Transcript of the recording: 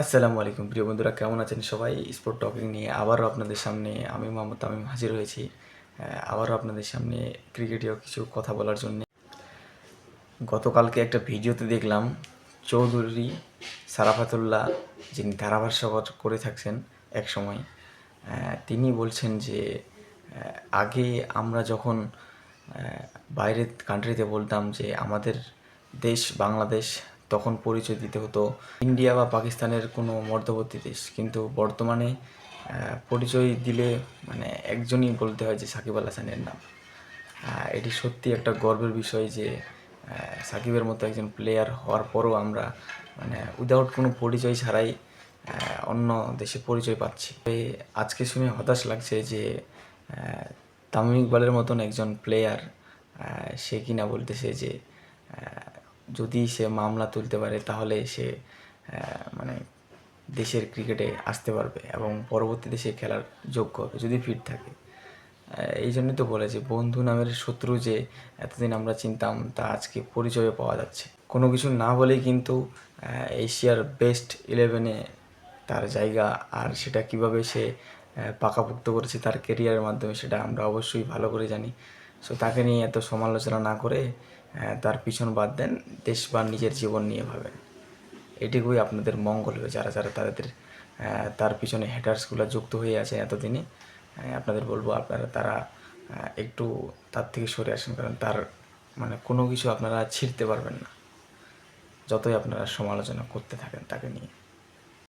আসসালামু আলাইকুম প্রিয় বন্ধুরা, কেমন আছেন সবাই? স্পোর্ট টকিং নিয়ে আবারও আপনাদের সামনে আমি মোহাম্মদ তামিম হাজির হয়েছি। আবারও আপনাদের সামনে ক্রিকেটীয় কিছু কথা বলার জন্য। গতকালকে একটা ভিডিওতে দেখলাম চৌধুরী সারাফাতুল্লাহ, যিনি ধারাভাষ্যকর করে থাকছেন এক সময়, তিনি বলছেন যে আগে আমরা যখন বাইরের কান্ট্রিতে বলতাম যে আমাদের দেশ বাংলাদেশ, তখন পরিচয় দিতে হতো ইন্ডিয়া বা পাকিস্তানের কোনো মধ্যবর্তী দেশ। কিন্তু বর্তমানে পরিচয় দিলে মানে একজনই বলতে হয় যে সাকিব আল হাসানের নাম। এটি সত্যি একটা গর্বের বিষয় যে সাকিবের মতো একজন প্লেয়ার হওয়ার পরও আমরা মানে উইদাউট কোনো পরিচয় ছাড়াই অন্য দেশে পরিচয় পাচ্ছি। আজকে শুনে হতাশ লাগছে যে তামিম ইকবালের মতন একজন প্লেয়ার, সে কিনা বলতেছে যে যদি সে মামলা তুলতে পারে তাহলে সে মানে দেশের ক্রিকেটে আসতে পারবে এবং পরবর্তীতে সে খেলার যোগ্য হবে যদি ফিট থাকে। এই জন্যই তো বলে যে বন্ধু নামের শত্রু যে এতদিন আমরা চিনতাম তা আজকে পরিচয়ে পাওয়া যাচ্ছে। কোনো কিছু না বলেই কিন্তু এশিয়ার বেস্ট 11-এ তার জায়গা, আর সেটা কিভাবে সে পাকাপোক্ত করেছে তার কেরিয়ারের মাধ্যমে সেটা আমরা অবশ্যই ভালো করে জানি। সো তাকে নিয়ে এত সমালোচনা না করে তার পিছন বাদ দেন, দেশ বা নিজের জীবন নিয়ে ভাবেন। এটুকুই আপনাদের মঙ্গল হবে। যারা যারা তার পিছনে হেটার্সগুলো যুক্ত হয়ে আছে এতদিনে, আপনাদের বলবো আপনারা তারা একটু তার থেকে সরে আসেন, কারণ তার মানে কোনো কিছু আপনারা ছিঁড়তে পারবেন না যতই আপনারা সমালোচনা করতে থাকেন তাকে নিয়ে।